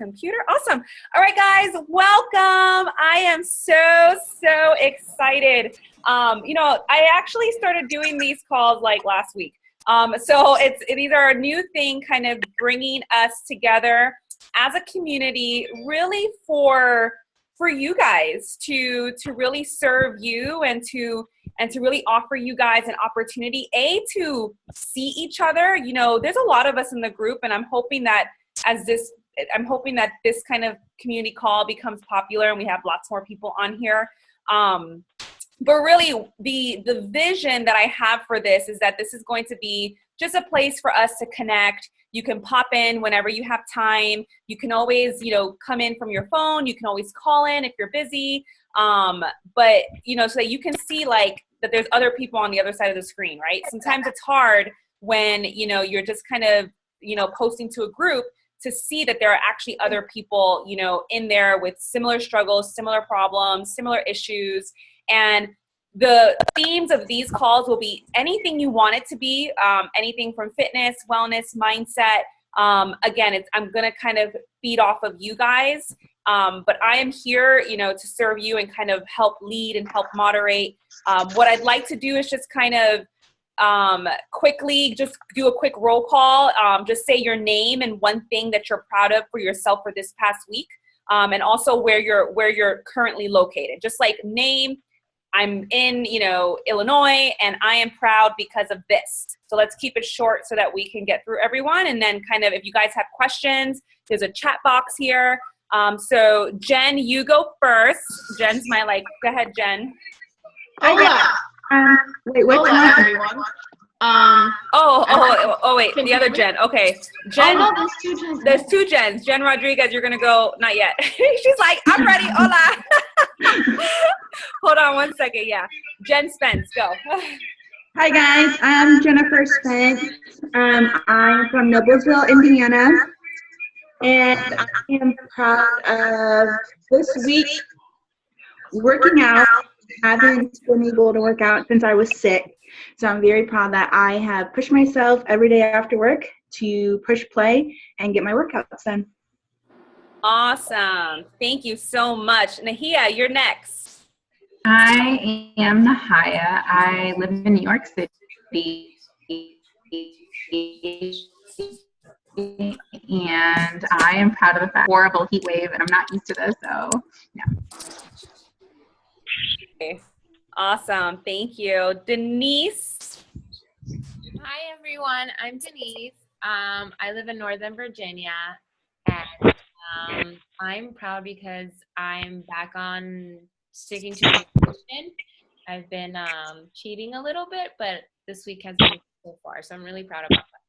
computer. Awesome. All right, guys, welcome. I am so excited. I actually started doing these calls like last week. So these are a new thing, kind of bringing us together as a community, really for you guys to really serve you and to really offer you guys an opportunity, to see each other. There's a lot of us in the group, and I'm hoping that this kind of community call becomes popular and we have lots more people on here. But really, the vision that I have for this is that this is going to be just a place for us to connect. You can pop in whenever you have time. You can always, come in from your phone. You can always call in if you're busy. But, so that you can see that there's other people on the other side of the screen, right? Sometimes it's hard when, you're just kind of, posting to a group to see that there are actually other people, in there with similar struggles, similar problems, similar issues. And the themes of these calls will be anything you want it to be, anything from fitness, wellness, mindset. Again, I'm going to kind of feed off of you guys. But I am here, to serve you and kind of help lead and help moderate. What I'd like to do is just kind of quickly just do a quick roll call. Just say your name and one thing that you're proud of for yourself for this past week. And also where you're currently located. Just like name, I'm in, Illinois, and I am proud because of this. So let's keep it short so that we can get through everyone. And then kind of, if you guys have questions, there's a chat box here. So Jen, you go first. Jen's go ahead, Jen. Hola. Wait, what's Hola, everyone. Wait, the other Jen. Okay. Jen. Oh, no, there's two Jens. There's two Jens. Jen Rodriguez, you're going to go, not yet. She's like, I'm ready. Hola. Hold on one second. Yeah. Jen Spence, go. Hi guys, I'm Jennifer Spence. I'm from Noblesville, Indiana, and I am proud of this week working out. I haven't been able to work out since I was sick, so I'm very proud that I have pushed myself every day after work to push play and get my workouts done. Awesome. Thank you so much. Nahia, you're next. I am Nahaya. I live in New York City, and I am proud of the fact horrible heat wave, and I'm not used to this, so yeah. Okay. Awesome. Thank you. Denise. Hi, everyone. I'm Denise. I live in Northern Virginia, and I'm proud because I'm back on sticking to nutrition. I've been cheating a little bit, but this week has been good so far, so I'm really proud about that.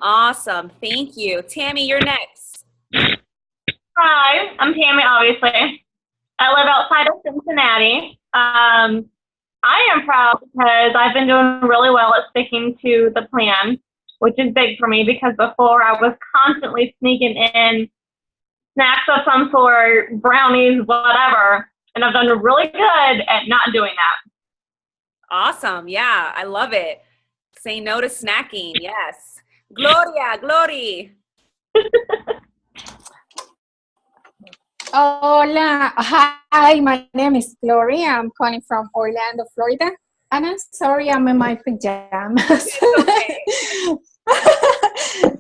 Awesome. Thank you. Tammy, you're next. Hi, I'm Tammy, obviously. I live outside of Cincinnati. I am proud because I've been doing really well at sticking to the plan, which is big for me because before I was constantly sneaking in snacks of some sort, brownies, whatever, and I've done really good at not doing that. Awesome. Yeah, I love it. Say no to snacking. Yes. Glory. Hola. Hi, my name is Gloria. I'm calling from Orlando, Florida. And I'm sorry I'm in my pajamas. It's okay.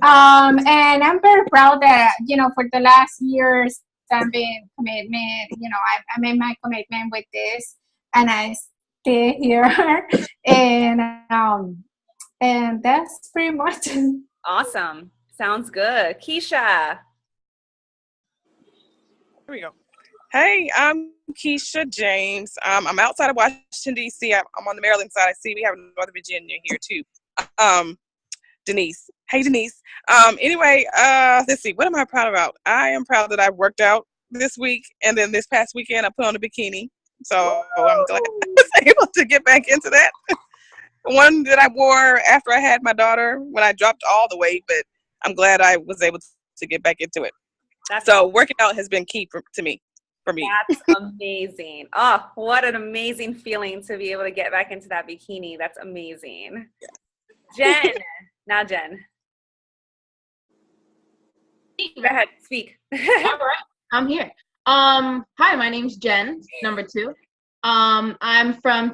And I'm very proud that, for the last years, I've been commitment, I made my commitment with this and I stay here. and that's pretty much it. Awesome. Sounds good. Keisha. Here we go. Hey, I'm Keisha James. I'm outside of Washington, D.C. I'm on the Maryland side. I see we have Northern Virginia here, too. Denise. Hey, Denise. Anyway, let's see. What am I proud about? I am proud that I worked out this week, and then this past weekend I put on a bikini. So I'm glad I was able to get back into that. One that I wore after I had my daughter when I dropped all the weight, but I'm glad I was able to get back into it. So working out has been key for me. That's amazing. Oh, what an amazing feeling to be able to get back into that bikini. That's amazing. Yeah. Jen. Now, Jen. Go ahead, speak. All right, I'm here. Hi, my name's Jen, number 2. I'm from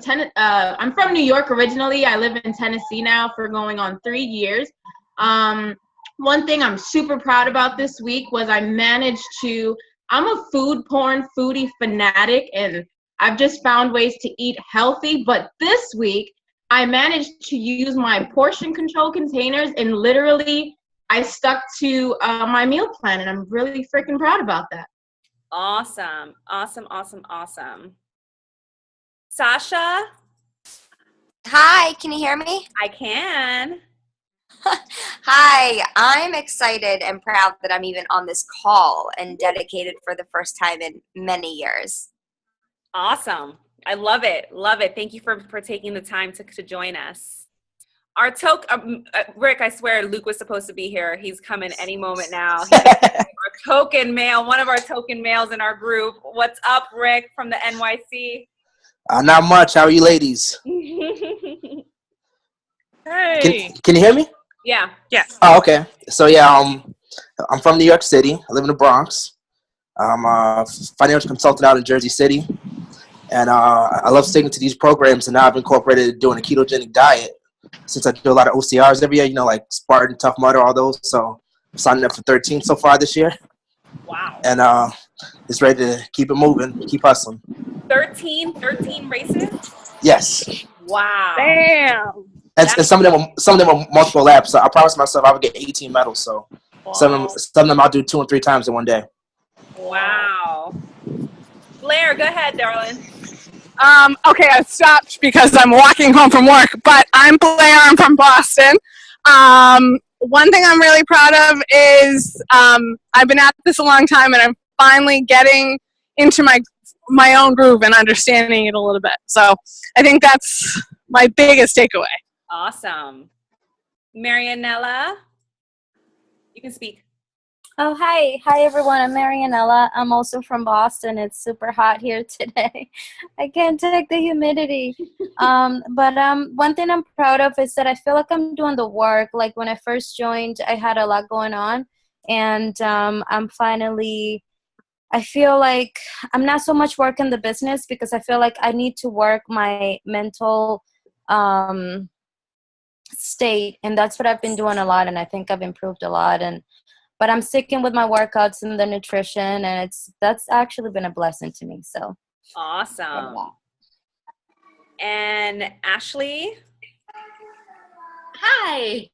New York originally. I live in Tennessee now for going on 3 years. One thing I'm super proud about this week was I'm a food porn foodie fanatic, and I've just found ways to eat healthy. But this week, I managed to use my portion control containers, and literally I stuck to my meal plan, and I'm really freaking proud about that. Awesome. Awesome, awesome, awesome. Sasha? Hi, can you hear me? I can. Hi, I'm excited and proud that I'm even on this call and dedicated for the first time in many years. Awesome. I love it. Love it. Thank you for taking the time to join us. Our Rick, I swear Luke was supposed to be here. He's coming any moment now. He's our token male, one of our token males in our group. What's up, Rick, from the NYC? Not much. How are you ladies? Hey. Can you hear me? Yeah. Yes. Oh, okay. So yeah, I'm from New York City. I live in the Bronx. I'm a financial consultant out in Jersey City. And I love sticking to these programs, and now I've incorporated doing a ketogenic diet since I do a lot of OCRs every year, like Spartan, Tough Mudder, all those. So I'm signing up for 13 so far this year. Wow. And it's ready to keep it moving, keep hustling. 13 races? Yes. Wow. Damn. And some of them are multiple laps. So I promised myself I would get 18 medals. So some of them I'll do 2 and 3 times in one day. Wow. Blair, go ahead, darling. Okay, I stopped because I'm walking home from work, but I'm Blair. I'm from Boston. One thing I'm really proud of is I've been at this a long time, and I'm finally getting into my own groove and understanding it a little bit. So I think that's my biggest takeaway. Awesome. Marianella, you can speak. Oh, hi. Hi, everyone. I'm Marianella. I'm also from Boston. It's super hot here today. I can't take the humidity. But one thing I'm proud of is that I feel like I'm doing the work. Like when I first joined, I had a lot going on. And I feel like I'm not so much working the business because I feel like I need to work my mental state. And that's what I've been doing a lot. And I think I've improved a lot. But I'm sticking with my workouts and the nutrition, and that's actually been a blessing to me. So awesome. And Ashley? Hi.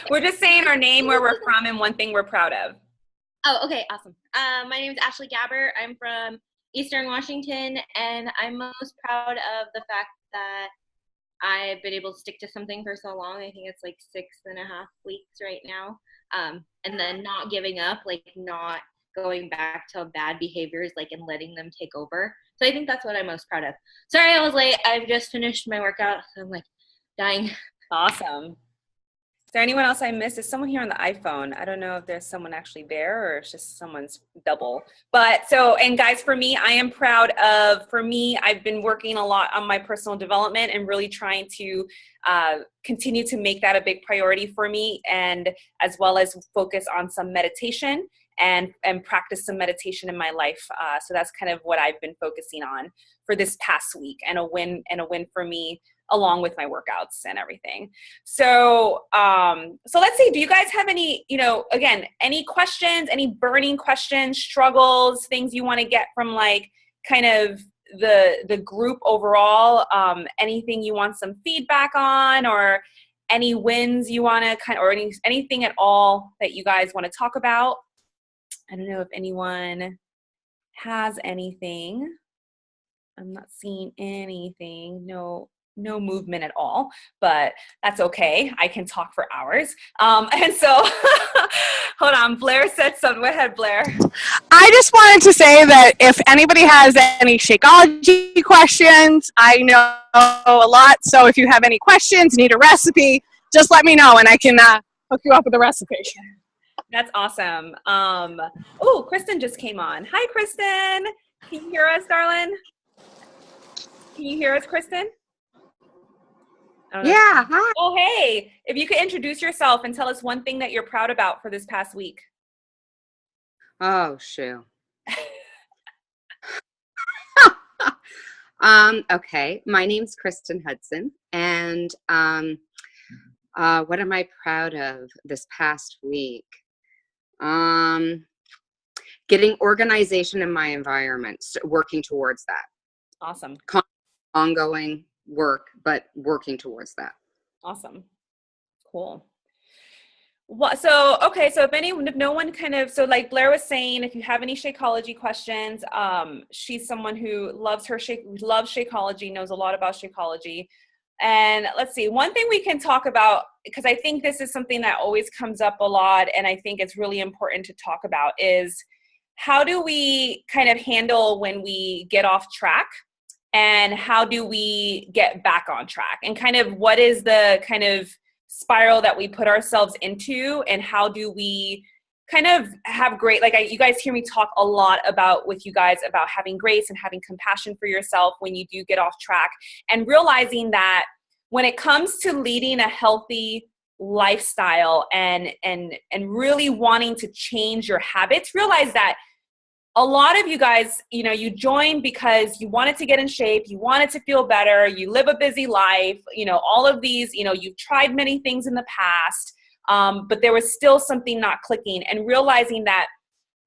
We're just saying our name, where we're from, and one thing we're proud of. Oh, okay, awesome. My name is Ashley Gabber. I'm from Eastern Washington, and I'm most proud of the fact that I've been able to stick to something for so long. I think it's like 6.5 weeks right now. And then not giving up, like not going back to bad behaviors, like and letting them take over. So I think that's what I'm most proud of. Sorry I was late. I've just finished my workout, so I'm like dying. Awesome. Is there anyone else I missed? Is someone here on the iPhone? I don't know if there's someone actually there or it's just someone's double. But so, and guys, for me, I am proud of, I've been working a lot on my personal development and really trying to continue to make that a big priority for me, and as well as focus on some meditation and practice some meditation in my life. So that's kind of what I've been focusing on for this past week, and a win for me, along with my workouts and everything. So, so let's see, do you guys have any, again, any questions, any burning questions, struggles, things you want to get from like kind of the group overall, anything you want some feedback on, or any wins you want to or anything at all that you guys want to talk about? I don't know if anyone has anything. I'm not seeing anything. No movement at all, but that's okay. I can talk for hours. And so, hold on. Blair said something. Go ahead, Blair. I just wanted to say that if anybody has any Shakeology questions, I know a lot. So if you have any questions, need a recipe, just let me know and I can hook you up with a recipe. That's awesome. Oh, Kristen just came on. Hi, Kristen. Can you hear us, darling? Can you hear us, Kristen? Yeah, hi. Oh, hey. If you could introduce yourself and tell us one thing that you're proud about for this past week. Oh, shoot. Okay, my name's Kristen Hudson, and what am I proud of this past week? Getting organization in my environment, working towards that. Awesome. Ongoing work, but working towards that. Awesome. Cool. Well, so if no one kind of, so like Blair was saying, if you have any Shakeology questions, she's someone who loves Shakeology, knows a lot about Shakeology. And let's see, one thing we can talk about, because I think this is something that always comes up a lot, and I think it's really important to talk about, is how do we kind of handle when we get off track, and how do we get back on track, and kind of what is the kind of spiral that we put ourselves into, and how do we kind of have great, like you guys hear me talk a lot with you guys about having grace and having compassion for yourself when you do get off track, and realizing that when it comes to leading a healthy lifestyle and really wanting to change your habits, realize that a lot of you guys, you joined because you wanted to get in shape, you wanted to feel better, you live a busy life, all of these, you've tried many things in the past, but there was still something not clicking, and realizing that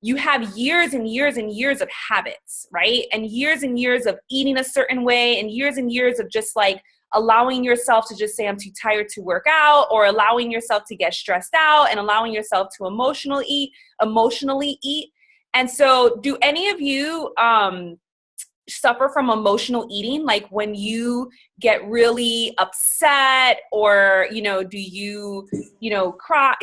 you have years and years and years of habits, right? And years of eating a certain way, and years of just like allowing yourself to just say, I'm too tired to work out, or allowing yourself to get stressed out, and allowing yourself to emotionally eat. And so do any of you suffer from emotional eating? Like when you get really upset, or, do you, cry,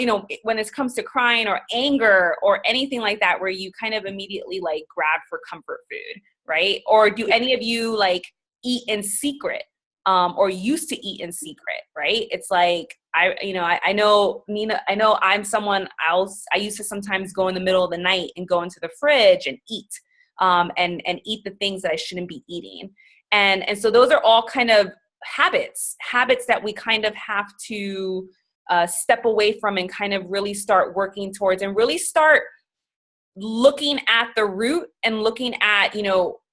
when it comes to crying or anger or anything like that, where you kind of immediately like grab for comfort food, right? Or do any of you like eat in secret, or used to eat in secret, right? It's like, I know, Nina, I know I'm someone else. I used to sometimes go in the middle of the night and go into the fridge and eat, and eat the things that I shouldn't be eating. And so those are all kind of habits that we kind of have to step away from, and kind of really start working towards, and really start looking at the root, and looking at,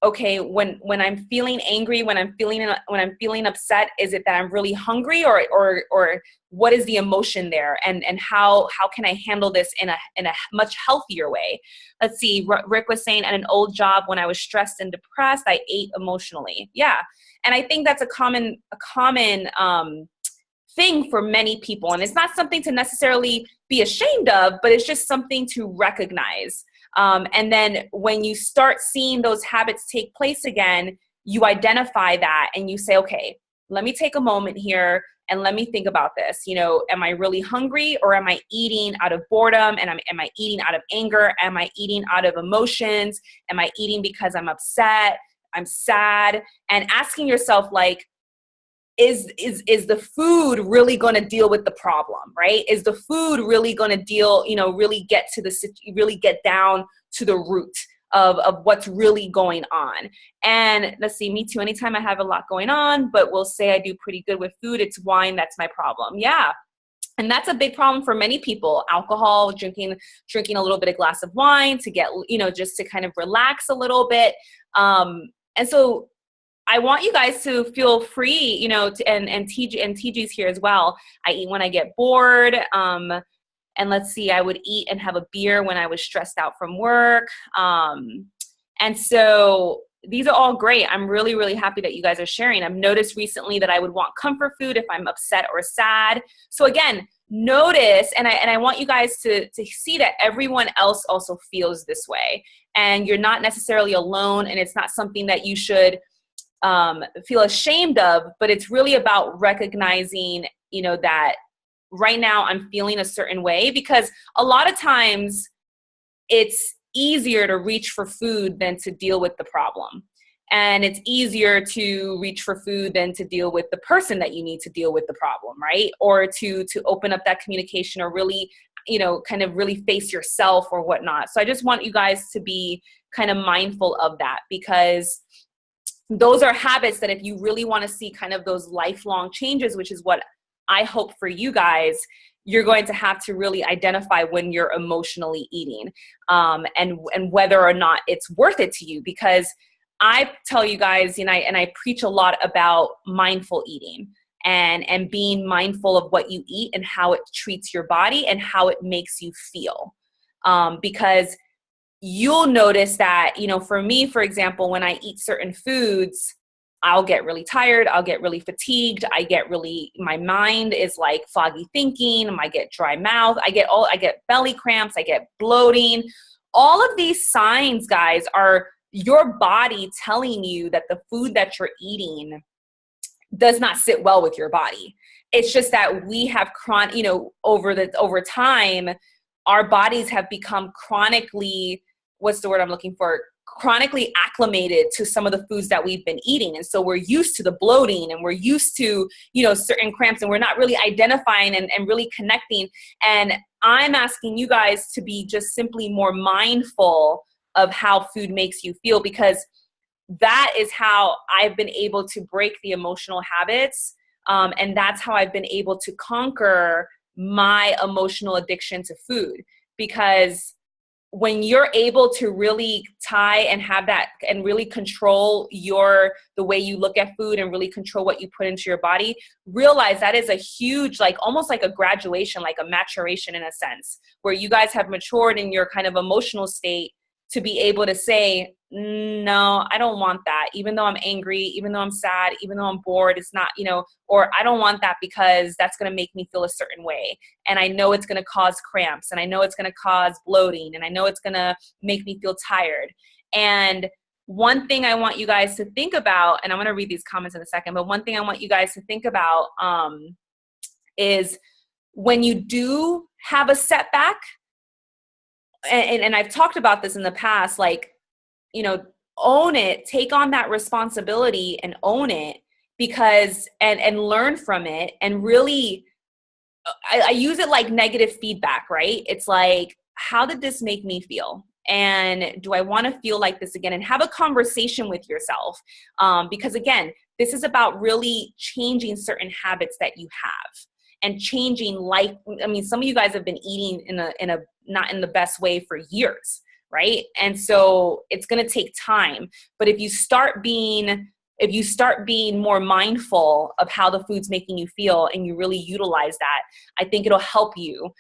okay, when I'm feeling angry, when I'm feeling upset, is it that I'm really hungry, or what is the emotion there, and how can I handle this in a much healthier way? Let's see, Rick was saying, at an old job, when I was stressed and depressed, I ate emotionally. Yeah. And I think that's a common thing for many people, and it's not something to necessarily be ashamed of, but it's just something to recognize. And then when you start seeing those habits take place again, you identify that, and you say, okay, let me take a moment here, and let me think about this. Am I really hungry, or am I eating out of boredom? And am I eating out of anger? Am I eating out of emotions? Am I eating because I'm upset? I'm sad? And asking yourself, like, is the food really going to deal with the problem, right? Is the food really going to deal, really get down to the root of what's really going on? And let's see, me too. Anytime I have a lot going on, but we'll say I do pretty good with food, it's wine that's my problem. Yeah. And that's a big problem for many people. Alcohol, drinking a little bit of glass of wine to get, just to kind of relax a little bit. And so I want you guys to feel free, and TG's here as well. I eat when I get bored. And let's see, I would eat and have a beer when I was stressed out from work. And so these are all great. I'm really, really happy that you guys are sharing. I've noticed recently that I would want comfort food if I'm upset or sad. So again, notice, and I want you guys to see that everyone else also feels this way. And you're not necessarily alone, and it's not something that you should feel ashamed of, but it's really about recognizing, that right now I'm feeling a certain way, because a lot of times it's easier to reach for food than to deal with the problem. And it's easier to reach for food than to deal with the person that you need to deal with the problem, right? Or to open up that communication, or really, kind of really face yourself or whatnot. So I just want you guys to be kind of mindful of that, because those are habits that if you really want to see kind of those lifelong changes, which is what I hope for you guys, you're going to have to really identify when you're emotionally eating, and whether or not it's worth it to you. Because I tell you guys, and I preach a lot about mindful eating and being mindful of what you eat and how it treats your body and how it makes you feel. Because you'll notice that, for me, for example, when I eat certain foods, I'll get really tired. I'll get really fatigued. My mind is like foggy thinking. I get dry mouth. I get belly cramps. I get bloating. All of these signs, guys, are your body telling you that the food that you're eating does not sit well with your body. It's just that we have over time, our bodies have become chronically, what's the word I'm looking for? Chronically acclimated to some of the foods that we've been eating. And so we're used to the bloating, and we're used to, certain cramps, and we're not really identifying and really connecting. And I'm asking you guys to be just simply more mindful of how food makes you feel, because that is how I've been able to break the emotional habits. And that's how I've been able to conquer my emotional addiction to food. Because when you're able to really tie and have that and really control the way you look at food and really control what you put into your body, realize that is a huge, almost like a graduation, like a maturation in a sense, where you guys have matured in your kind of emotional state to be able to say, no, I don't want that. Even though I'm angry, even though I'm sad, even though I'm bored, it's not, or I don't want that because that's going to make me feel a certain way. And I know it's going to cause cramps, and I know it's going to cause bloating, and I know it's going to make me feel tired. And one thing I want you guys to think about, and I'm going to read these comments in a second, but one thing I want you guys to think about is when you do have a setback, and I've talked about this in the past, own it, take on that responsibility and own it, because, and learn from it. And really, I use it like negative feedback, right? It's like, how did this make me feel? And do I want to feel like this again? And have a conversation with yourself. Because again, this is about really changing certain habits that you have and changing life. I mean, some of you guys have been eating in a not in the best way for years, right? And so it's going to take time. But if you start being more mindful of how the food's making you feel, and you really utilize that, I think it'll help you.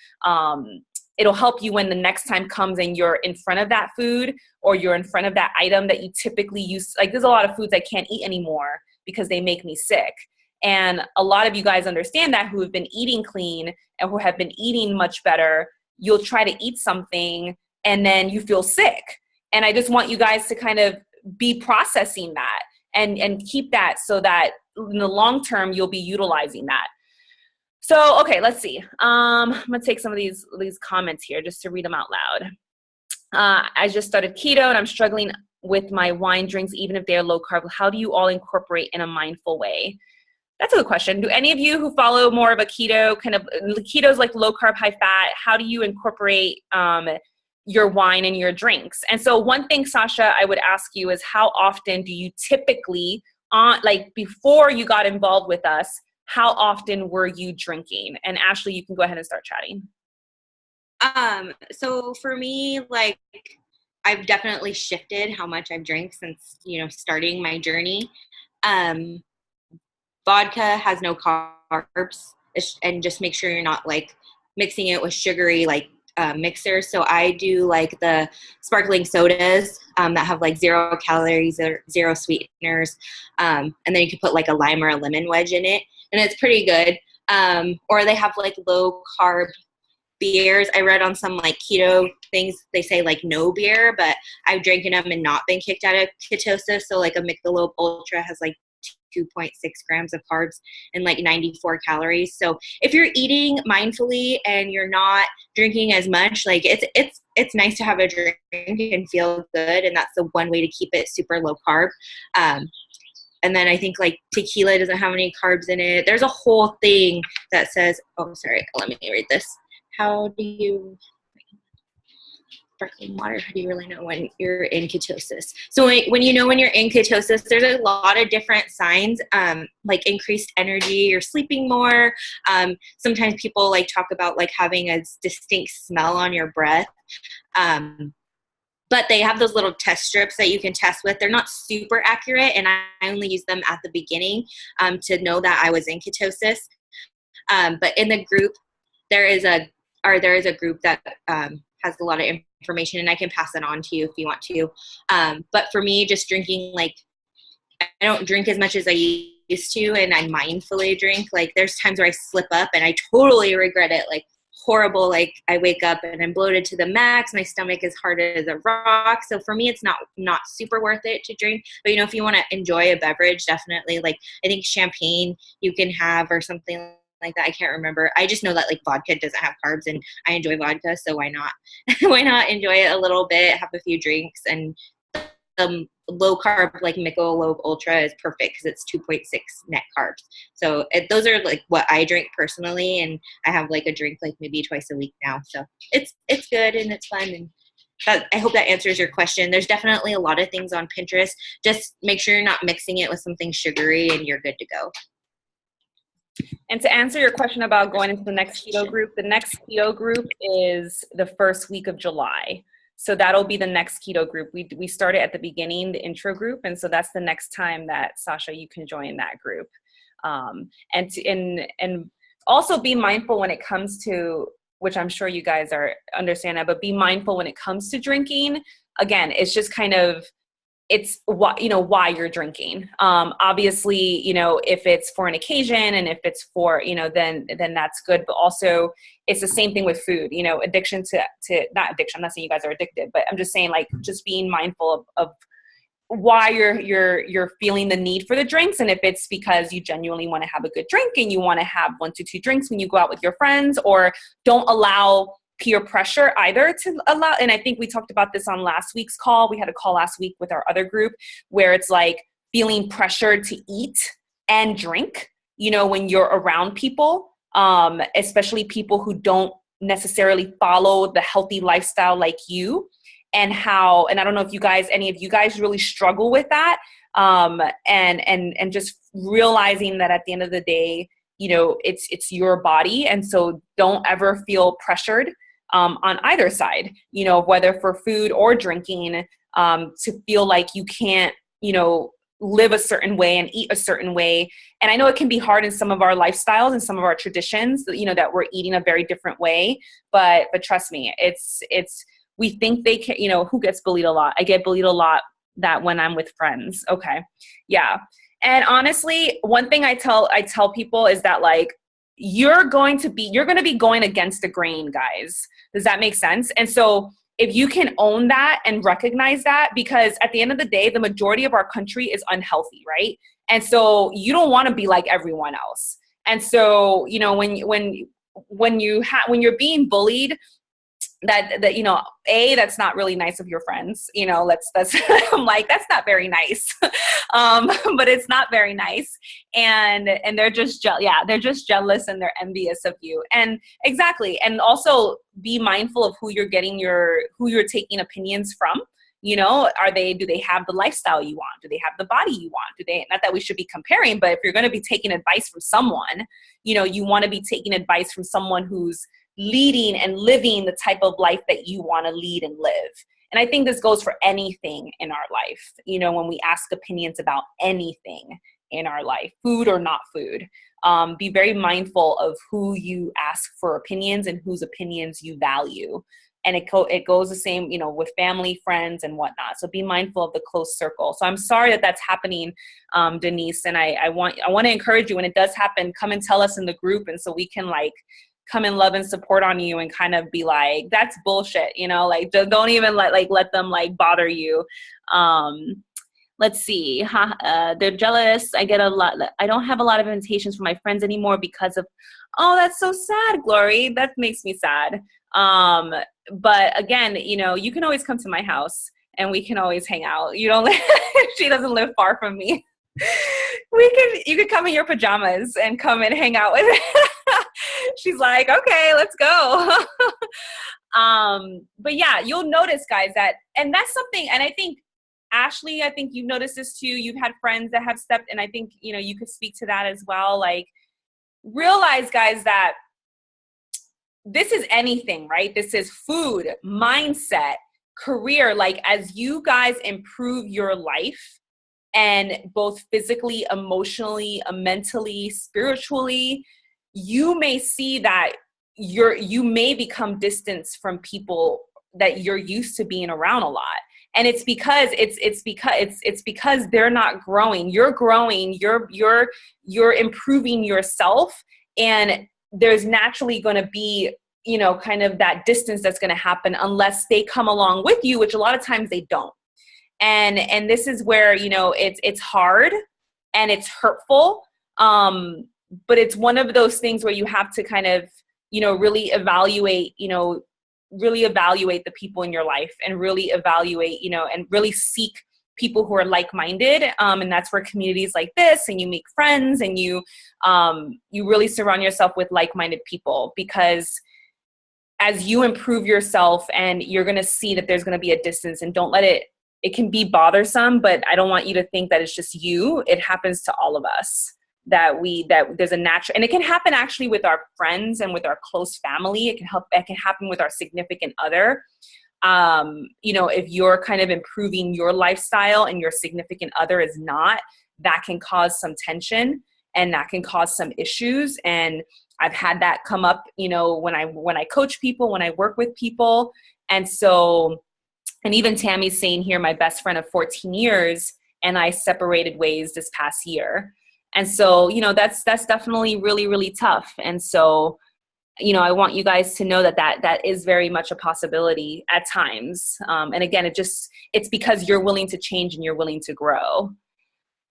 It'll help you when the next time comes and you're in front of that food, or you're in front of that item that you typically use. Like, there's a lot of foods I can't eat anymore because they make me sick. And a lot of you guys understand that, who have been eating clean and who have been eating much better. You'll try to eat something and then you feel sick. And I just want you guys to kind of be processing that and keep that, so that in the long term, you'll be utilizing that. So, okay, let's see. I'm going to take some of these comments here just to read them out loud. I just started keto and I'm struggling with my wine drinks, even if they are low carb. How do you all incorporate in a mindful way? That's a good question. Do any of you who follow more of a keto, keto is like low carb, high fat, how do you incorporate your wine and your drinks? And so one thing, Sasha, I would ask you is, how often do you typically, before you got involved with us, how often were you drinking? And Ashley, you can go ahead and start chatting. So for me, I've definitely shifted how much I've drank since, starting my journey. Vodka has no carbs, and just make sure you're not mixing it with sugary mixers. So I do the sparkling sodas that have 0 calories or 0 sweeteners, and then you can put a lime or a lemon wedge in it, and it's pretty good. Or they have low carb beers. I read on some keto things, they say no beer, but I've drinking them and not been kicked out of ketosis. So a Michelob Ultra has 2.6 grams of carbs and 94 calories. So if you're eating mindfully and you're not drinking as much, it's nice to have a drink and feel good. And that's the one way to keep it super low carb. And then I think tequila doesn't have any carbs in it. There's a whole thing that says, oh, sorry, let me read this. How do you sparkling water, how do you really know when you're in ketosis? So when you know when you're in ketosis, there's a lot of different signs, like increased energy, you're sleeping more. Sometimes people like talk about like having a distinct smell on your breath. But they have those little test strips that you can test with. They're not super accurate, and I only use them at the beginning to know that I was in ketosis. But in the group, there is a group that has a lot of information, and I can pass it on to you if you want to. But for me, just drinking, like, I don't drink as much as I used to, and I mindfully drink. Like, there's times where I slip up and I totally regret it. Like, horrible. Like, I wake up and I'm bloated to the max. My stomach is hard as a rock. So for me, it's not super worth it to drink. But, you know, if you want to enjoy a beverage, definitely, like, I think champagne you can have or something like that. I can't remember. I just know that like vodka doesn't have carbs, and I enjoy vodka, so why not? Why not enjoy it a little bit, have a few drinks, and low carb like Michelob Ultra is perfect because it's 2.6 net carbs. So those are like what I drink personally, and I have like a drink like maybe twice a week now. So it's good and it's fun, and I hope that answers your question. There's definitely a lot of things on Pinterest. Just make sure you're not mixing it with something sugary, and you're good to go. And to answer your question about going into the next keto group is the first week of July. So that'll be the next keto group. We started at the beginning, the intro group. And so that's the next time that, Sasha, you can join that group. And also be mindful when it comes to, which I'm sure you guys understand that, but be mindful when it comes to drinking. Again, it's just kind of, it's why you're drinking. Obviously, if it's for an occasion and if it's for, then that's good. But also it's the same thing with food, addiction to not addiction. I'm not saying you guys are addicted, but I'm just saying like, just being mindful of why you're feeling the need for the drinks. And if it's because you genuinely want to have a good drink and you want to have 1 to 2 drinks when you go out with your friends, or don't allow peer pressure either to allow. And I think we talked about this on last week's call. We had a call last week with our other group where it's like feeling pressured to eat and drink, when you're around people, especially people who don't necessarily follow the healthy lifestyle like you, and I don't know if any of you guys really struggle with that. And just realizing that at the end of the day, it's your body. And so don't ever feel pressured on either side, whether for food or drinking, to feel like you can't, live a certain way and eat a certain way. And I know it can be hard in some of our lifestyles and some of our traditions, that we're eating a very different way, but trust me, we think they can, who gets bullied a lot? I get bullied a lot that when I'm with friends. Okay. Yeah. And honestly, one thing I tell people is that like, you're going to be going against the grain, guys. Does that make sense? And so if you can own that and recognize that, because at the end of the day, the majority of our country is unhealthy, right? And so you don't want to be like everyone else. And so, when you're being bullied, that's not really nice of your friends, that's I'm like, that's not very nice. But it's not very nice. And they're just they're just jealous and they're envious of you. And exactly. And also be mindful of who you're taking opinions from. Do they have the lifestyle you want? Do they have the body you want? Not that we should be comparing, but if you're going to be taking advice from someone, you want to be taking advice from someone who's leading and living the type of life that you want to lead and live. And I think this goes for anything in our life, when we ask opinions about anything in our life, food or not food. Be very mindful of who you ask for opinions and whose opinions you value. And it goes the same, with family, friends, and whatnot. So be mindful of the close circle. So I'm sorry that that's happening, Denise. And I want to encourage you, when it does happen, come and tell us in the group. And so we can like come in love and support on you and kind of be like, that's bullshit, like don't even let them like bother you. Let's see. They're jealous. I don't have a lot of invitations from my friends anymore because of, oh, that's so sad, Glory. That makes me sad. But again, you can always come to my house and we can always hang out. She doesn't live far from me. You could come in your pajamas and come and hang out with her. She's like, okay, let's go. But yeah, you'll notice, guys, and that's something, and I think, Ashley, I think you've noticed this too. You've had friends that have stepped, and I think, you could speak to that as well. Like, realize, guys, that this is anything, right? This is food, mindset, career. Like, as you guys improve your life, and both physically, emotionally, mentally, spiritually, you may see that you may become distanced from people that you're used to being around a lot. And it's because it's because they're not growing. You're growing, you're improving yourself, and there's naturally going to be, kind of that distance that's going to happen unless they come along with you, which a lot of times they don't. And this is where, it's hard and it's hurtful. But it's one of those things where you have to kind of, really evaluate, really evaluate the people in your life, and really evaluate, and really seek people who are like-minded. And that's where communities like this, and you make friends, and you really surround yourself with like-minded people, because as you improve yourself, and you're going to see that there's going to be a distance, and don't let it can be bothersome, but I don't want you to think that it's just you. It happens to all of us. That there's a natural, and it can happen actually with our friends and with our close family. It can happen with our significant other. If you're kind of improving your lifestyle and your significant other is not, that can cause some tension, and that can cause some issues. And I've had that come up, when I coach people, when I work with people. And so, and even Tammy's saying here, my best friend of 14 years, and I separated ways this past year. And so, that's definitely really, really tough. And so, I want you guys to know that is very much a possibility at times. And again, it's because you're willing to change and you're willing to grow.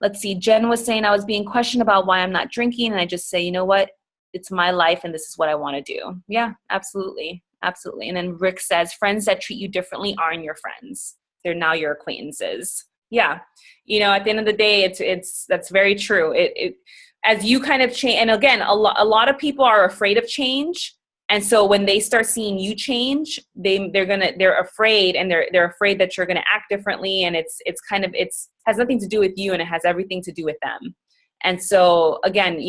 Let's see. Jen was saying I was being questioned about why I'm not drinking. And I just say, you know what? It's my life, and this is what I want to do. Yeah, absolutely. Absolutely. And then Rick says, friends that treat you differently aren't your friends. They're now your acquaintances. Yeah. At the end of the day, that's very true. As you kind of change, and again, a lot of people are afraid of change. And so when they start seeing you change, they're afraid, and they're afraid that you're going to act differently. And it's has nothing to do with you, and it has everything to do with them. And so again,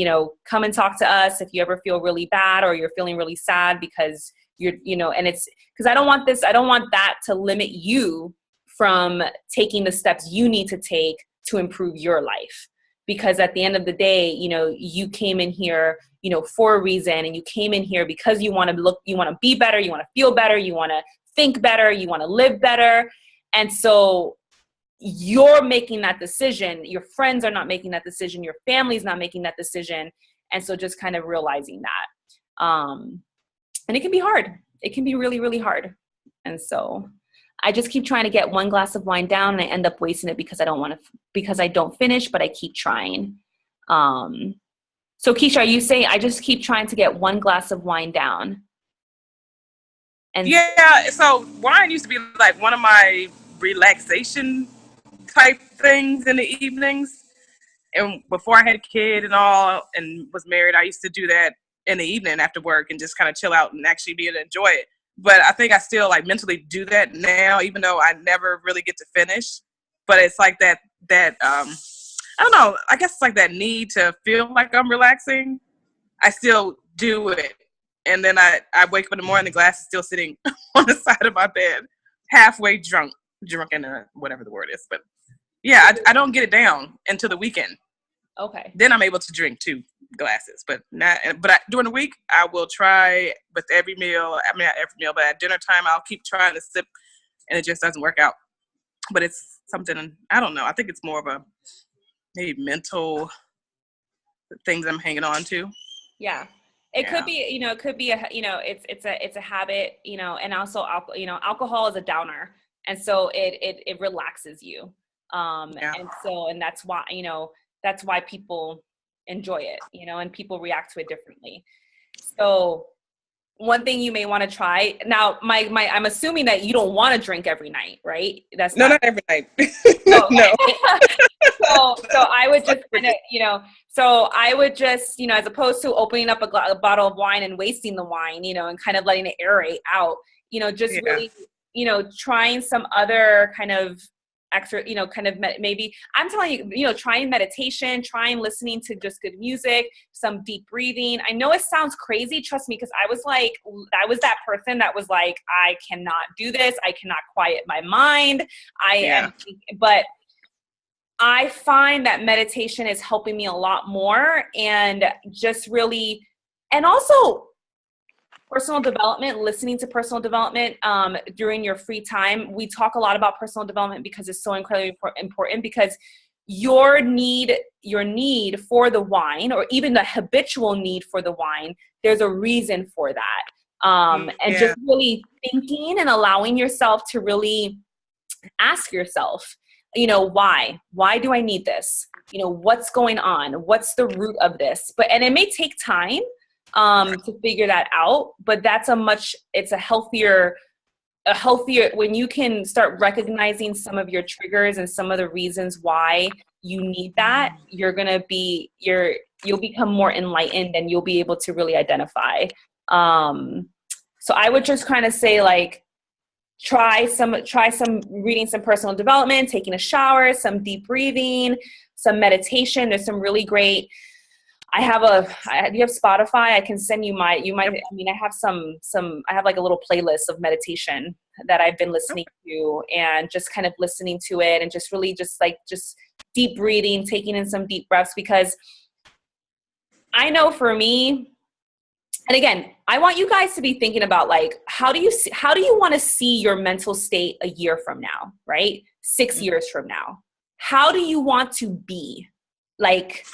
come and talk to us if you ever feel really bad, or you're feeling really sad because and it's because I don't want that to limit you from taking the steps you need to take to improve your life. Because at the end of the day, you came in here, for a reason, and you came in here because you want to be better, you want to feel better, you want to think better, you want to live better. And so you're making that decision. Your friends are not making that decision. Your family's not making that decision. And so just kind of realizing that. And it can be hard. It can be really, really hard. And so I just keep trying to get one glass of wine down, and I end up wasting it because I don't finish, but I keep trying. So Keisha, are you saying I just keep trying to get one glass of wine down? And yeah, so wine used to be like one of my relaxation type things in the evenings. And before I had a kid and all, and was married, I used to do that in the evening after work and just kind of chill out and actually be able to enjoy it. But I think I still mentally do that now, even though I never really get to finish. But it's like that I don't know, I guess it's like that need to feel like I'm relaxing. I still do it. And then I wake up in the morning, the glass is still sitting on the side of my bed, halfway drunk in whatever the word is. But yeah, I don't get it down until the weekend. Okay. Then I'm able to drink 2 glasses, but during the week, I will try with every meal. I mean, not every meal, but at dinner time, I'll keep trying to sip, and it just doesn't work out. But it's something, I don't know. I think it's more of a maybe mental things I'm hanging on to. Yeah. It could be, it could be it's a habit, and also, alcohol is a downer. And so it relaxes you. And that's why people enjoy it, and people react to it differently. So one thing you may want to try now, I'm assuming that you don't want to drink every night, right? That's not every night. No. So I would just as opposed to opening up a bottle of wine and wasting the wine, and kind of letting it aerate out, just Yeah. really, trying some other kind of extra, maybe I'm telling you, trying meditation, trying listening to just good music, some deep breathing. I know it sounds crazy, trust me, because I was that person that was like, I cannot do this. I cannot quiet my mind. But I find that meditation is helping me a lot more, and just really, and also personal development, listening to personal development during your free time. We talk a lot about personal development because it's so incredibly important, because your need for the wine, or even the habitual need for the wine, there's a reason for that. And just really thinking and allowing yourself to really ask yourself, why do I need this? What's going on? What's the root of this? And it may take time to figure that out, but it's a healthier, when you can start recognizing some of your triggers and some of the reasons why you need that, you'll become more enlightened, and you'll be able to really identify. So I would just kind of say, like, try some reading, some personal development, taking a shower, some deep breathing, some meditation. There's some really great, do you have Spotify? I can send you I have like a little playlist of meditation that I've been listening to, and just kind of listening to it, and just really just deep breathing, taking in some deep breaths, because I know for me, and again, I want you guys to be thinking about, like, how do you want to see your mental state a year from now, right? 6 years from now? How do you want to be? Like,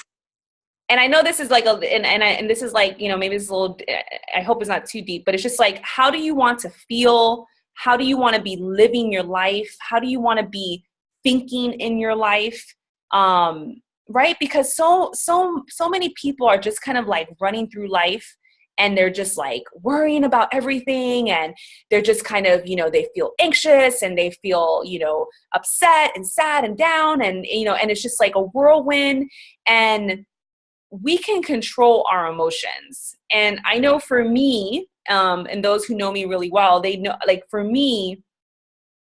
and I know this is like and this is like, maybe it's a little, I hope it's not too deep, but it's just like, how do you want to feel? How do you want to be living your life? How do you want to be thinking in your life? Right? Because so many people are just kind of like running through life, and they're just like worrying about everything, and they're just kind of, they feel anxious, and they feel, upset and sad and down, and, and it's just like a whirlwind. And we can control our emotions. And I know for me, and those who know me really well, they know, like, for me,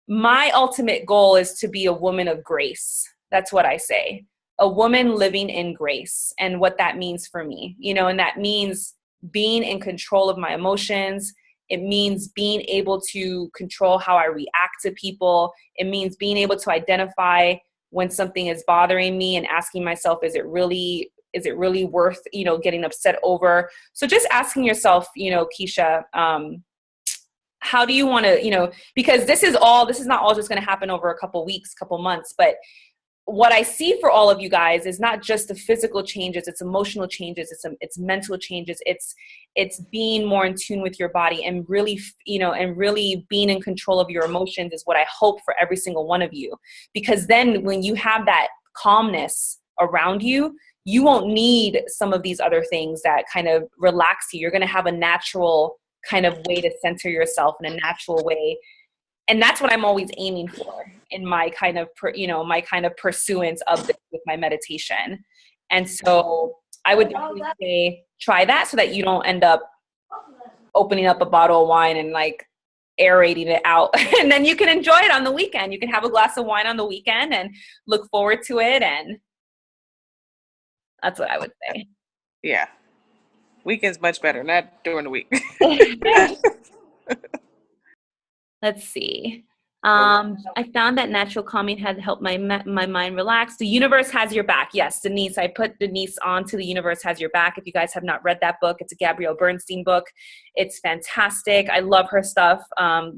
my ultimate goal is to be a woman of grace. That's what I say. A woman living in grace, and what that means for me, and that means being in control of my emotions. It means being able to control how I react to people. It means being able to identify when something is bothering me, and asking myself, is it really worth, getting upset over? So just asking yourself, Keisha, how do you want to, because this is not all just going to happen over a couple weeks, couple months, but what I see for all of you guys is not just the physical changes, it's emotional changes, it's mental changes, it's being more in tune with your body, and really, and really being in control of your emotions is what I hope for every single one of you. Because then when you have that calmness around you, you won't need some of these other things that kind of relax you. You're going to have a natural kind of way to center yourself, in a natural way. And that's what I'm always aiming for in my kind of, pursuance of this with my meditation. And so I would definitely say try that, so that you don't end up opening up a bottle of wine and like aerating it out. And then you can enjoy it on the weekend. You can have a glass of wine on the weekend and look forward to it. And that's what I would say. Yeah. Weekend's much better, not during the week. Let's see. I found that natural calming had helped my mind relax. The Universe Has Your Back. Yes, Denise. I put Denise onto The Universe Has Your Back. If you guys have not read that book, it's a Gabrielle Bernstein book. It's fantastic. I love her stuff,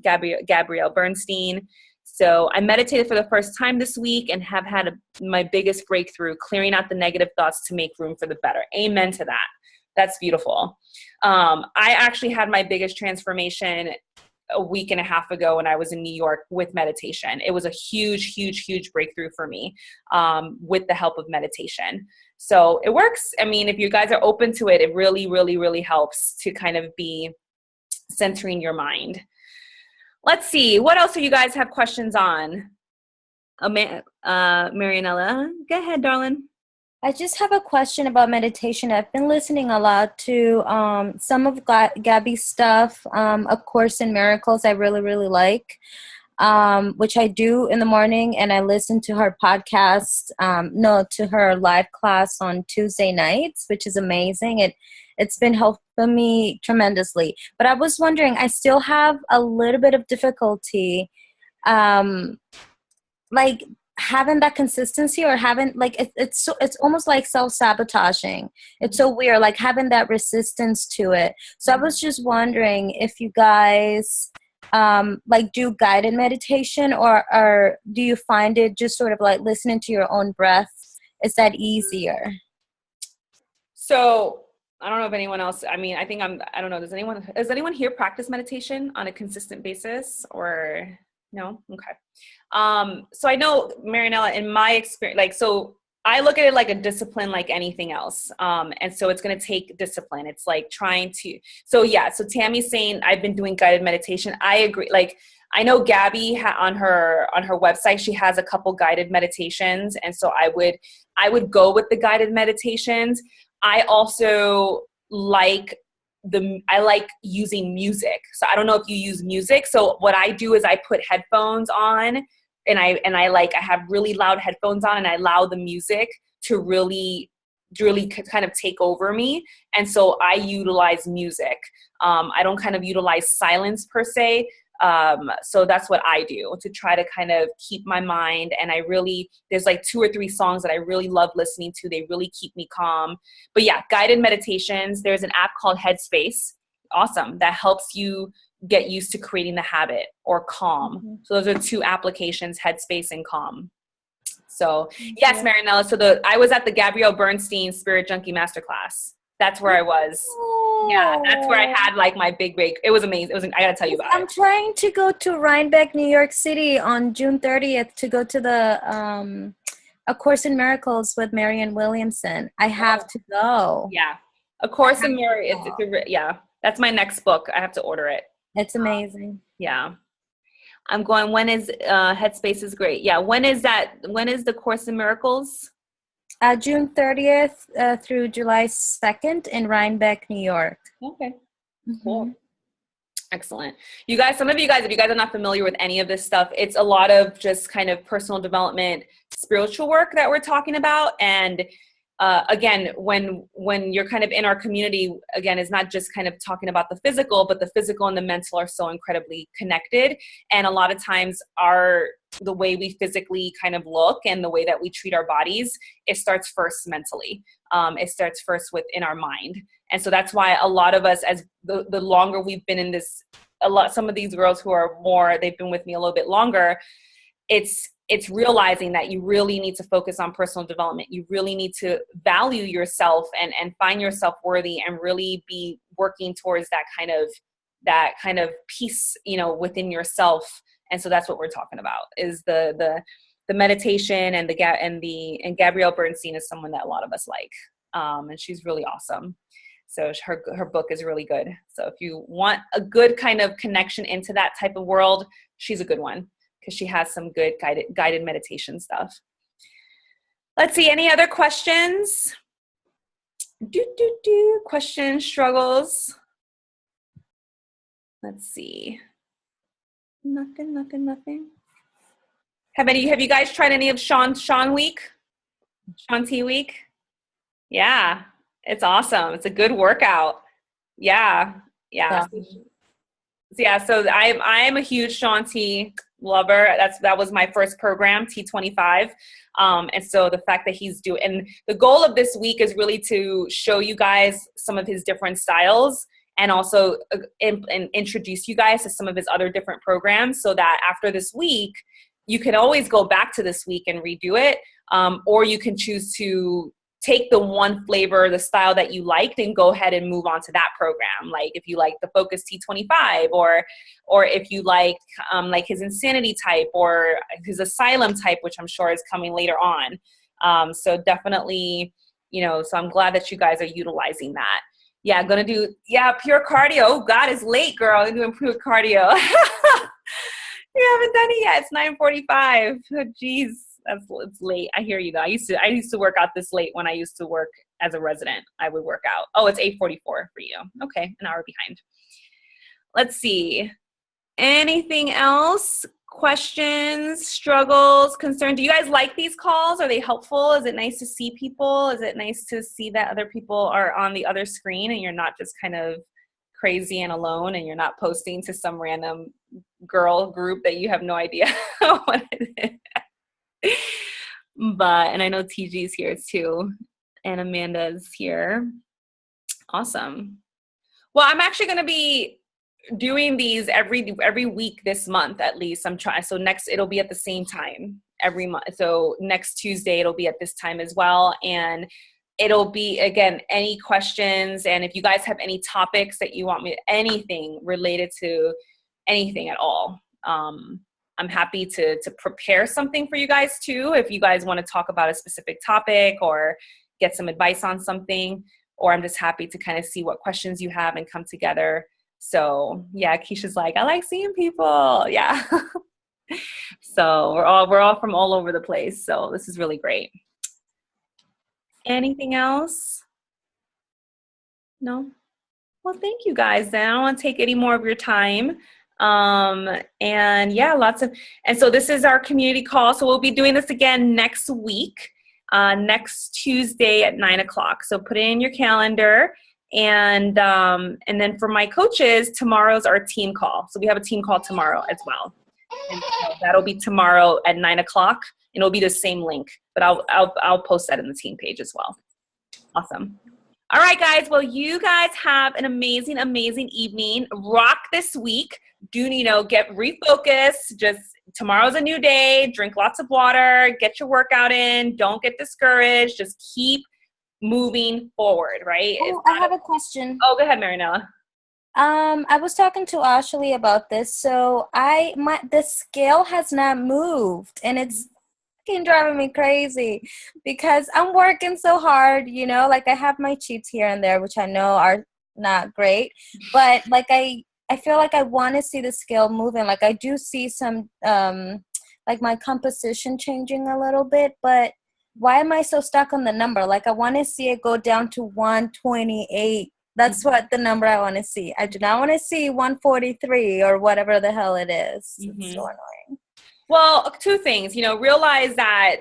Gabrielle Bernstein. So I meditated for the first time this week, and have had my biggest breakthrough, clearing out the negative thoughts to make room for the better. Amen to that. That's beautiful. I actually had my biggest transformation a week and a half ago when I was in New York with meditation. It was a huge, huge, huge breakthrough for me with the help of meditation. So it works. I mean, if you guys are open to it, it really, really, really helps to kind of be centering your mind. Let's see. What else do you guys have questions on? Marianella, go ahead, darling. I just have a question about meditation. I've been listening a lot to some of Gabby's stuff. A Course in Miracles I really, really like, which I do in the morning, and I listen to her podcast, to her live class on Tuesday nights, which is amazing. It's been helping me tremendously. But I was wondering, I still have a little bit of difficulty like having that consistency, or having like it's almost like self-sabotaging. It's so weird, like having that resistance to it. So I was just wondering if you guys like do guided meditation, or do you find it just sort of like listening to your own breath, is that easier? So I don't know if anyone else, I don't know, does anyone here practice meditation on a consistent basis, or no? Okay. So I know, Marianella, in my experience, like, so I look at it like a discipline, like anything else. And so it's going to take discipline. It's like trying to, so Tammy's saying I've been doing guided meditation. I agree. Like, I know Gabby on her website, she has a couple guided meditations. And so I would go with the guided meditations. I also like using music. So I don't know if you use music. So what I do is I put headphones on, and I have really loud headphones on, and I allow the music to really kind of take over me. And so I utilize music. I don't kind of utilize silence per se. So that's what I do to try to kind of keep my mind. And there's like 2 or 3 songs that I really love listening to. They really keep me calm. But yeah, guided meditations. There's an app called Headspace. Awesome. That helps you get used to creating the habit, or Calm. Mm-hmm. So those are 2 applications, Headspace and Calm. So yes, Marianella. So I was at the Gabrielle Bernstein Spirit Junkie Masterclass. That's where I was. Yeah, that's where I had like my big break. It was amazing. I gotta tell you about it. I'm trying to go to Rhinebeck, New York City on June 30th to go to the A Course in Miracles with Marianne Williamson. I have to go. Yeah, A Course in Miracles. Yeah, that's my next book. I have to order it. It's amazing. Yeah. I'm going, when is Headspace is great. Yeah, when is that? When is the Course in Miracles? June 30th through July 2nd in Rhinebeck, New York. Okay, cool. Excellent. You guys, some of you guys, if you guys are not familiar with any of this stuff, it's a lot of just kind of personal development, spiritual work that we're talking about. And again, when you're kind of in our community, again, it's not just kind of talking about the physical, but the physical and the mental are so incredibly connected. And a lot of times the way we physically kind of look and the way that we treat our bodies, it starts first mentally. It starts first within our mind. And so that's why a lot of us, as the longer we've been in this, some of these girls who are more, they've been with me a little bit longer, it's realizing that you really need to focus on personal development. You really need to value yourself and find yourself worthy, and really be working towards that kind of peace, within yourself. And so that's what we're talking about, is the meditation, and Gabrielle Bernstein is someone that a lot of us like. And she's really awesome. So her book is really good. So if you want a good kind of connection into that type of world, she's a good one, because she has some good guided meditation stuff. Let's see, any other questions? Questions, struggles. Let's see. Nothing. Have you guys tried any of Sean Week? Sean T Week? Yeah, it's awesome. It's a good workout. Yeah. So I'm a huge Sean T lover. That was my first program, T25. And so the fact that he's and the goal of this week is really to show you guys some of his different styles, and also and introduce you guys to some of his other different programs, so that after this week, you can always go back to this week and redo it. Or you can choose to take the one flavor, the style that you liked, and go ahead and move on to that program. Like if you like the Focus T25, or if you like his Insanity type, or his Asylum type, which I'm sure is coming later on. So definitely, so I'm glad that you guys are utilizing that. Yeah, I'm going to do, pure cardio. Oh, God, it's late, girl. I'm doing pure cardio. You haven't done it yet. It's 9:45. Oh, geez. it's late. I hear you though. I used to work out this late when I used to work as a resident. I would work out. Oh, it's 8:44 for you. Okay, an hour behind. Let's see. Anything else? Questions, struggles, concerns? Do you guys like these calls? Are they helpful? Is it nice to see people? Is it nice to see that other people are on the other screen and you're not just kind of crazy and alone and you're not posting to some random girl group that you have no idea what it is? But, and I know TG's here too, and Amanda's here. Awesome. Well, I'm actually going to be doing these every week this month at least. I'm trying. So next, it'll be at the same time every month. So next Tuesday, it'll be at this time as well. And it'll be, again, any questions. And if you guys have any topics that you want me, anything related to anything at all, I'm happy to prepare something for you guys too. If you guys want to talk about a specific topic or get some advice on something, or I'm just happy to kind of see what questions you have and come together. So yeah, Keisha's like, I like seeing people. Yeah. So we're all from all over the place. So this is really great. Anything else? No? Well, thank you guys. Then I don't want to take any more of your time. And yeah, and so this is our community call. So we'll be doing this again next week, next Tuesday at 9 o'clock. So put it in your calendar. And then for my coaches, tomorrow's our team call. So we have a team call tomorrow as well. And so that'll be tomorrow at 9 o'clock, and it'll be the same link, but I'll post that in the team page as well. Awesome. All right, guys. Well, you guys have an amazing, amazing evening. Rock this week. Get refocused. Just tomorrow's a new day. Drink lots of water. Get your workout in. Don't get discouraged. Just keep moving forward, right? Oh, I have a question. Oh, go ahead, Marinella. I was talking to Ashley about this. So the scale has not moved, and it's fucking driving me crazy because I'm working so hard, like I have my cheats here and there, which I know are not great, but like I feel like I want to see the scale moving. Like I do see some, like my composition changing a little bit, but why am I so stuck on the number? Like I want to see it go down to 128. That's what the number I want to see. I do not want to see 143 or whatever the hell it is. Mm-hmm. It's so annoying. Well, two things, realize that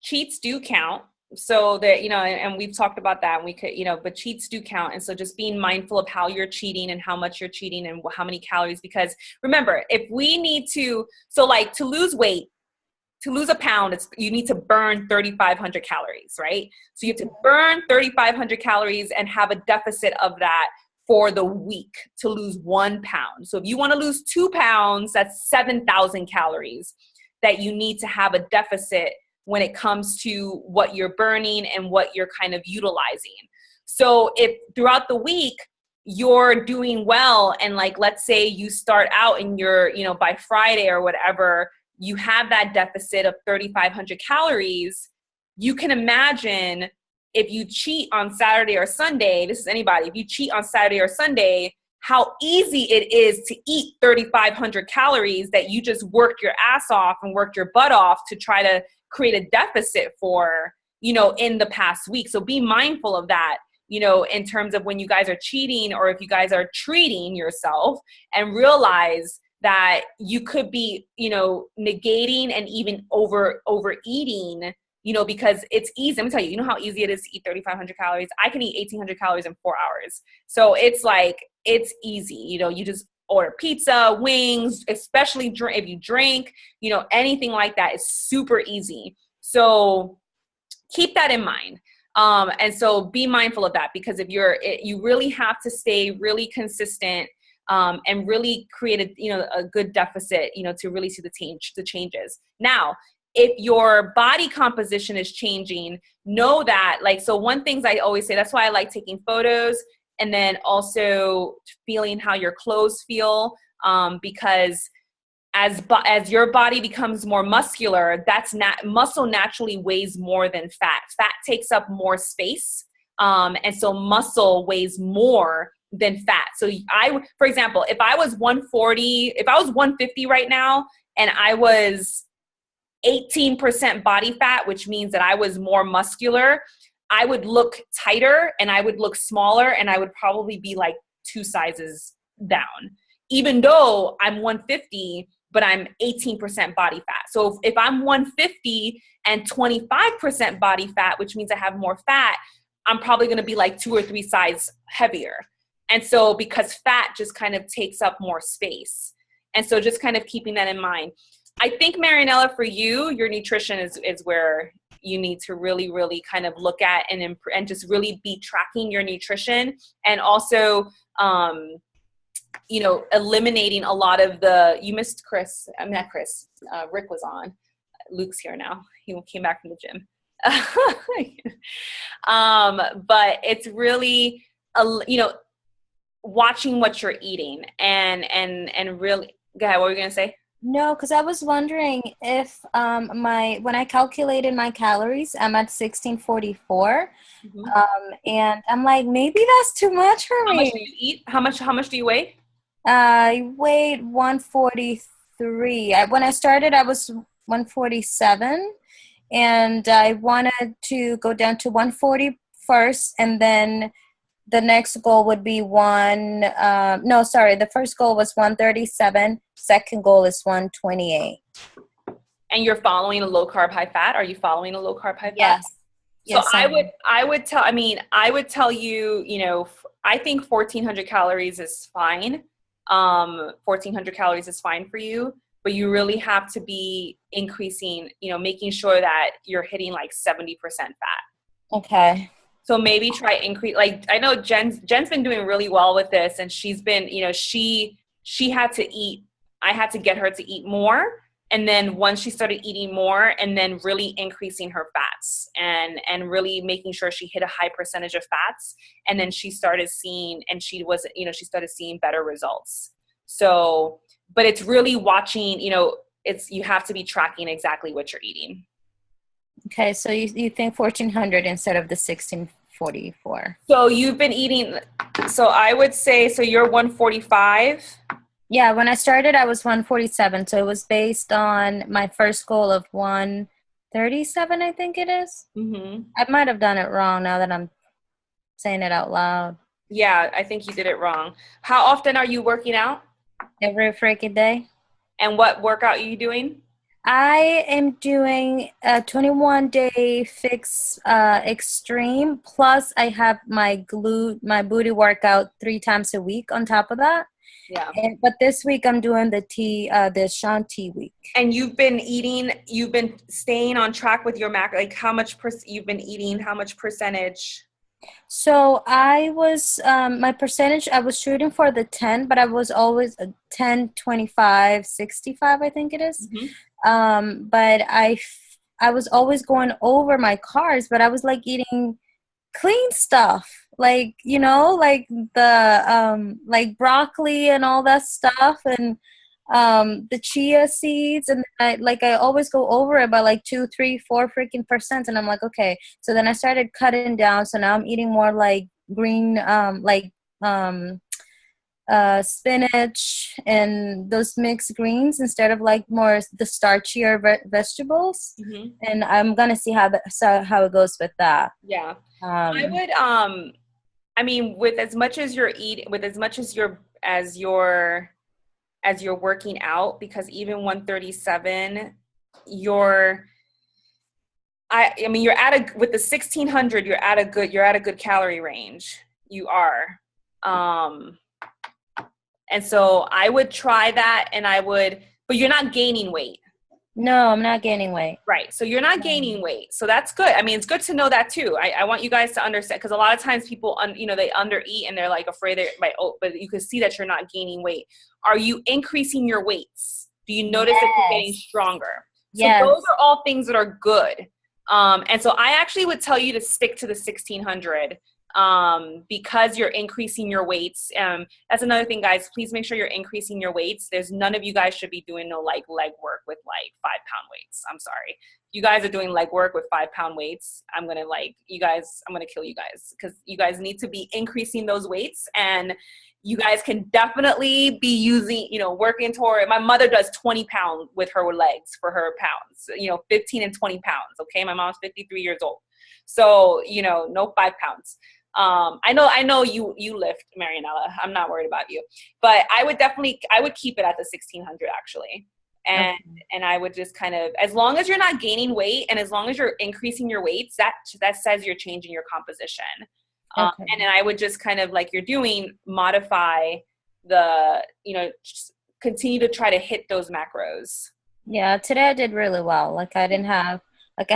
cheats do count. So that, and we've talked about that, and we could, but cheats do count. And so just being mindful of how you're cheating and how much you're cheating and how many calories, because remember, if we need to, so like to lose weight, to lose a pound, you need to burn 3,500 calories, right? So you have to burn 3,500 calories and have a deficit of that for the week to lose 1 pound. So if you want to lose 2 pounds, that's 7,000 calories that you need to have a deficit when it comes to what you're burning and what you're kind of utilizing. So if throughout the week you're doing well, and like, let's say you start out and you're, by Friday or whatever, you have that deficit of 3,500 calories, you can imagine if you cheat on Saturday or Sunday, this is anybody, if you cheat on Saturday or Sunday, how easy it is to eat 3,500 calories that you just worked your ass off and worked your butt off to try to create a deficit for, in the past week. So be mindful of that, in terms of when you guys are cheating or if you guys are treating yourself, and realize that you could be, negating and even overeating, because it's easy. Let me tell you, how easy it is to eat 3,500 calories. I can eat 1,800 calories in 4 hours. So it's like, it's easy. You just order pizza, wings, especially if you drink, anything like that is super easy. So keep that in mind. And so be mindful of that, because if you really have to stay really consistent, and really create a good deficit, to really see the changes. Now, if your body composition is changing, know that, so one thing I always say, that's why I like taking photos, and then also feeling how your clothes feel, because as your body becomes more muscular, muscle naturally weighs more than fat. Fat takes up more space, and so muscle weighs more than fat. So for example, if I was 140, if I was 150 right now and I was 18% body fat, which means that I was more muscular, I would look tighter and I would look smaller and I would probably be like 2 sizes down, even though I'm 150, but I'm 18% body fat. So if I'm 150 and 25% body fat, which means I have more fat, I'm probably going to be like 2 or 3 sizes heavier. And so because fat just kind of takes up more space. And so just kind of keeping that in mind. I think, Marianella, for you, your nutrition is where you need to really, really kind of look at and just really be tracking your nutrition, and also, you know, eliminating a lot of you missed Chris. I'm not Chris. Rick was on. Luke's here now. He came back from the gym. But it's really, you know, watching what you're eating and really, go ahead, what were you going to say? No, because I was wondering if when I calculated my calories, I'm at 1644, and I'm like, maybe that's too much for me. How much do you eat? How much do you weigh? I weighed 143. When I started, I was 147, and I wanted to go down to 140 first, and then the next goal would be the first goal was 137. Second goal is 128. And you're following a low carb, high fat? Are you following a low carb, high fat? Yes. So Yes, I would tell you, you know, I think 1,400 calories is fine. 1,400 calories is fine for you, but you really have to be increasing, you know, making sure that you're hitting like 70% fat. Okay. So maybe try increase, like, I know Jen's been doing really well with this, and she's been, you know, she had to eat, I had to get her to eat more. And then once she started eating more, and then really increasing her fats and really making sure she hit a high percentage of fats. And then she started seeing, she started seeing better results. So, but it's really watching, you know, you have to be tracking exactly what you're eating. Okay, so you think 1,400 instead of the 1644. So you've been eating, so I would say, so you're 145? Yeah, when I started, I was 147. So it was based on my first goal of 137, I think it is. Mm-hmm. I might have done it wrong now that I'm saying it out loud. Yeah, I think you did it wrong. How often are you working out? Every freaking day. And what workout are you doing? I am doing a 21-day fix extreme, plus I have my booty workout 3 times a week on top of that. Yeah. But this week I'm doing the Shanti week. And you've been staying on track with your like how much you've been eating, how much percentage? So I was, my percentage, I was shooting for the 10, but I was always 10, 25, 65, I think it is. Mm-hmm. But I was always going over my carbs, but I was like eating clean stuff, like, you know, like the, like broccoli and all that stuff, and the chia seeds, and I always go over it by like 2, 3, 4 freaking %, and I'm like, okay. So then I started cutting down, so now I'm eating more like green, spinach and those mixed greens instead of like more the starchier vegetables. Mm-hmm. And I'm gonna see how it goes with that. Yeah. I would I mean, with as much as you're eating, with as much as you're working out, because even 137, you're at with the 1,600, you're at a good calorie range. You are. And so I would try that, but you're not gaining weight. No, I'm not gaining weight. Right. So you're not gaining weight. So that's good. I mean, it's good to know that too. I want you guys to understand, because a lot of times people, they undereat and they're like afraid but you can see that you're not gaining weight. Are you increasing your weights? Do you notice that you're getting stronger? So those are all things that are good. And so I actually would tell you to stick to the 1,600. because you're increasing your weights. That's another thing, guys. Please make sure you're increasing your weights. There's none of you guys should be doing no like leg work with like 5-pound weights. I'm sorry. You guys are doing leg work with 5-pound weights. I'm gonna kill you guys, because you guys need to be increasing those weights, and you guys can definitely be using, working toward. My mother does 20 pounds with her legs for her pounds, 15 and 20 pounds. Okay. My mom's 53 years old. So, no 5 pounds. I know you lift, Marianella. I'm not worried about you, but I would keep it at the 1600 actually. And I would just kind of, as long as you're not gaining weight and as long as you're increasing your weights, that says you're changing your composition. And then I would just kind of, like you're doing, modify just continue to try to hit those macros. Yeah, today I did really well. Like I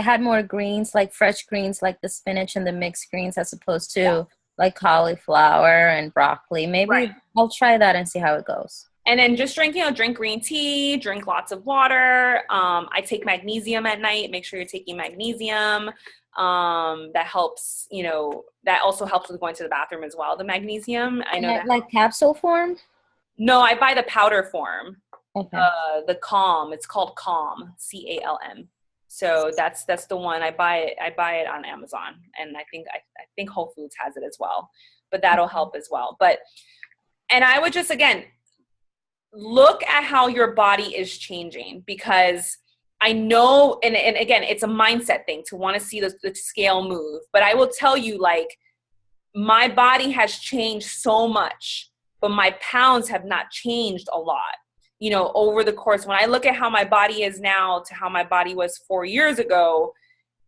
had more greens, like fresh greens, like the spinach and the mixed greens, as opposed to like cauliflower and broccoli. Maybe I'll try that and see how it goes. And then just drink green tea, drink lots of water. I take magnesium at night. Make sure you're taking magnesium. That helps, that also helps with going to the bathroom as well. The magnesium, I know that. Like capsule form? No, I buy the powder form. Okay. The Calm. It's called Calm, CALM. So that's the one. I buy it on Amazon, and I think Whole Foods has it as well. But that'll help as well. And I would just, again, look at how your body is changing, because I know, and again, it's a mindset thing to want to see the scale move. But I will tell you, like, my body has changed so much, but my pounds have not changed a lot, over the course. When I look at how my body is now to how my body was 4 years ago,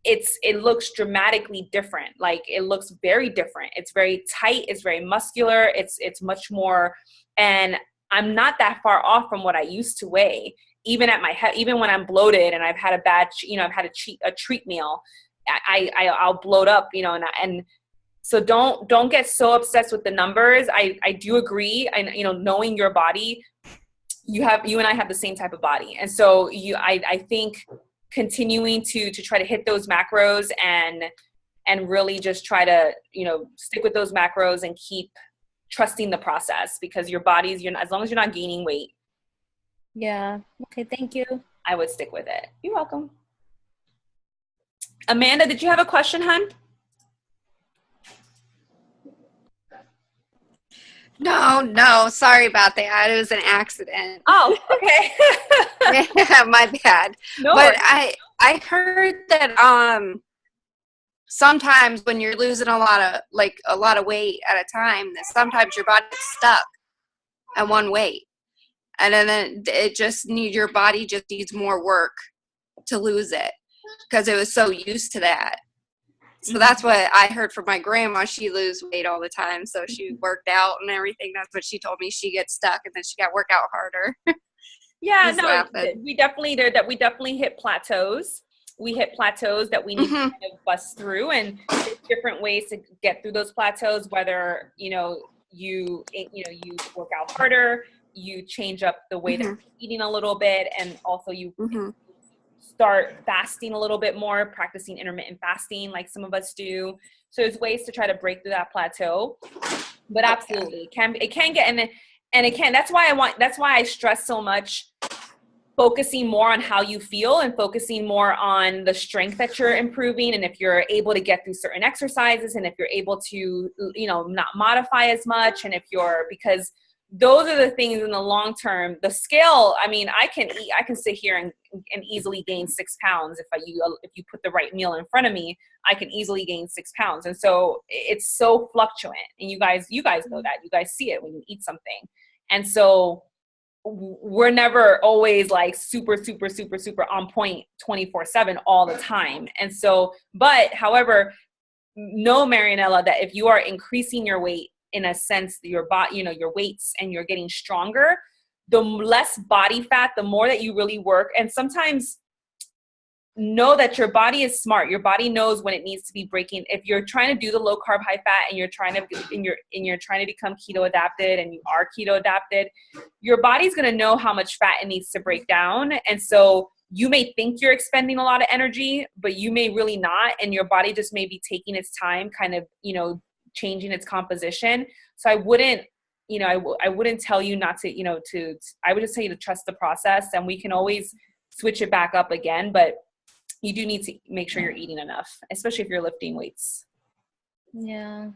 it looks dramatically different. Like, it looks very different. It's very tight. It's very muscular. It's much more, and I'm not that far off from what I used to weigh. Even at my head, even when I'm bloated and I've had a bad, I've had a treat meal, I'll bloat up, and so don't get so obsessed with the numbers. I do agree. And, knowing your body, you and I have the same type of body. And so I think continuing to try to hit those macros and really just try to, stick with those macros and keep trusting the process, because your body's, as long as you're not gaining weight. Yeah. Okay. Thank you. I would stick with it. You're welcome. Amanda, did you have a question, hon? No. Sorry about that. It was an accident. Oh, okay. Yeah, my bad. No but worries. I heard that sometimes when you're losing a lot of weight at a time, that sometimes your body's stuck at one weight. And then your body just needs more work to lose it, because it was so used to that. So that's what I heard from my grandma. She loses weight all the time. So she worked out and everything. That's what she told me. She gets stuck and then she got to work out harder. Yeah, no, we definitely hit plateaus. We hit plateaus that we need to kind of bust through, and there's different ways to get through those plateaus, whether, you work out harder, you change up the way that you're eating a little bit, and also you start fasting a little bit more, practicing intermittent fasting like some of us do. So there's ways to try to break through that plateau. But absolutely, it can get, and it can. That's why I stress so much focusing more on how you feel and focusing more on the strength that you're improving, and if you're able to get through certain exercises, and if you're able to, not modify as much, and because those are the things in the long term. The scale, I mean, I can sit here and easily gain 6 pounds if you put the right meal in front of me. I can easily gain 6 pounds, and so it's so fluctuant. And you guys know that. You guys see it when you eat something, and so we're never always like super, super, super, super on point 24/7 all the time. And so, but however, know, Marianella, that if you are increasing your weight, in a sense, your body, your weights, and you're getting stronger, the less body fat, the more that you really work. And sometimes know that your body is smart. Your body knows when it needs to be breaking. If you're trying to do the low carb, high fat, and you're trying to become keto adapted, and you are keto adapted, your body's going to know how much fat it needs to break down. And so you may think you're expending a lot of energy, but you may really not. And your body just may be taking its time, kind of, changing its composition. So I wouldn't, you know, I wouldn't tell you not to, you know, I would just tell you to trust the process, and we can always switch it back up again, but you do need to make sure you're eating enough, especially if you're lifting weights. Yeah.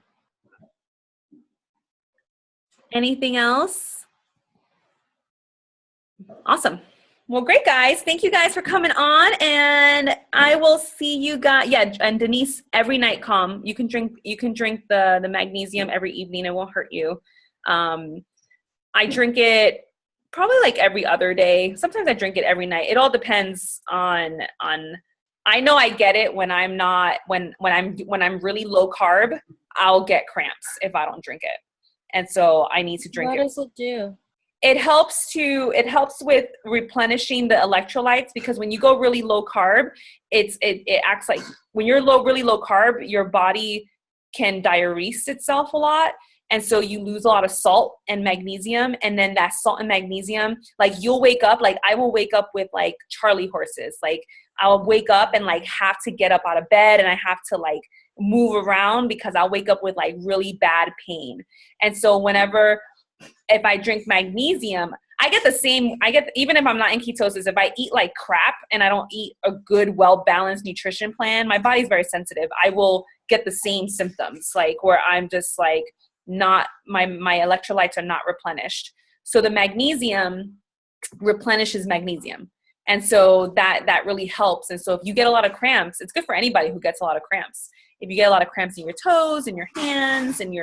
Anything else? Awesome. Well, great, guys. Thank you guys for coming on, and I will see you guys. Yeah, and Denise, every night, calm. You can drink the magnesium every evening. It won't hurt you. I drink it probably like every other day. Sometimes I drink it every night. It all depends on. I know I get it when I'm not when I'm really low carb. I'll get cramps if I don't drink it, and so I need to drink it. What does it do? It helps with replenishing the electrolytes, because when you go really low carb, it acts like when you're really low carb, your body can diurese itself a lot. And so you lose a lot of salt and magnesium, and then that salt and magnesium, like you'll wake up, like I will wake up with like Charlie horses. Like I'll wake up and like have to get up out of bed, and I have to like move around because I'll wake up with like really bad pain. And so if I drink magnesium, even if I'm not in ketosis, if I eat like crap and I don't eat a good, well-balanced nutrition plan, my body's very sensitive. I will get the same symptoms, like where I'm just like not, my electrolytes are not replenished. So the magnesium replenishes magnesium. And so that really helps. And so if you get a lot of cramps, it's good for anybody who gets a lot of cramps. If you get a lot of cramps in your toes and your hands and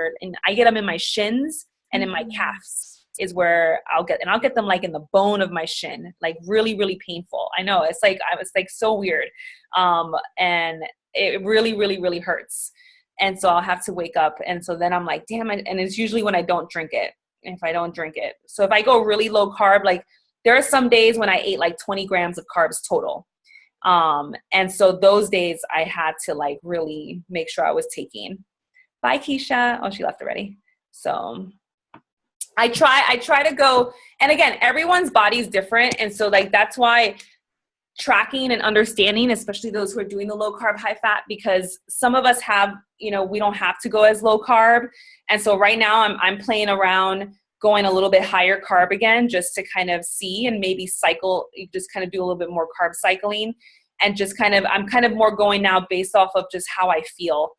I get them in my shins and in my calves is where I'll get them like in the bone of my shin, like really, really painful. I know it's like so weird. And it really, really, really hurts. And so I'll have to wake up. And so then I'm like, damn it. And it's usually when I don't drink it, if I don't drink it. So if I go really low carb, like there are some days when I ate like 20 grams of carbs total. And so those days I had to like really make sure I was taking. Bye, Keisha. Oh, she left already. So I try to go, and again, everyone's body is different. And so like, that's why tracking and understanding, especially those who are doing the low carb, high fat, because some of us have, you know, we don't have to go as low carb. And so right now I'm playing around going a little bit higher carb again, just to kind of see and maybe cycle, just kind of do a little bit more carb cycling, and just I'm kind of more going now based off of just how I feel.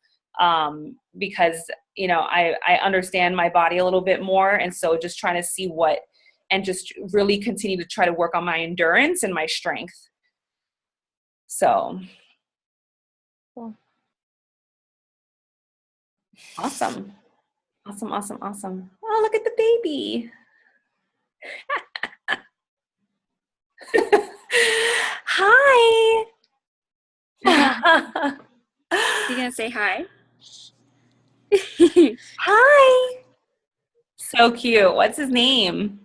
Because, you know, I understand my body a little bit more. And so just trying to see and just really continue to try to work on my endurance and my strength. So. Cool. Awesome. Awesome, awesome, awesome. Oh, look at the baby. Hi. You gonna say hi? Hi. So cute. What's his name?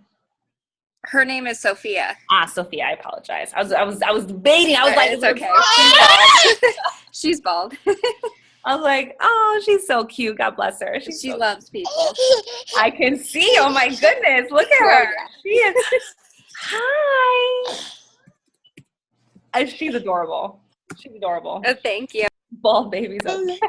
Her name is Sophia. Sophia. I apologize. I was debating. I was like, it's okay. She's bald. I was like, oh, she's so cute. God bless her. She loves people. I can see. Oh my goodness. Look at her. She is. Hi. She's adorable. She's adorable. Oh, thank you. Bald babies. Okay.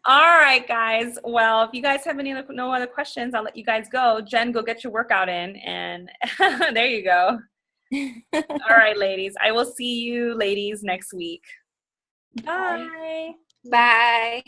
All right, guys. Well, if you guys have no other questions, I'll let you guys go. Jen, go get your workout in, and there you go. All right, ladies. I will see you ladies next week. Bye. Bye.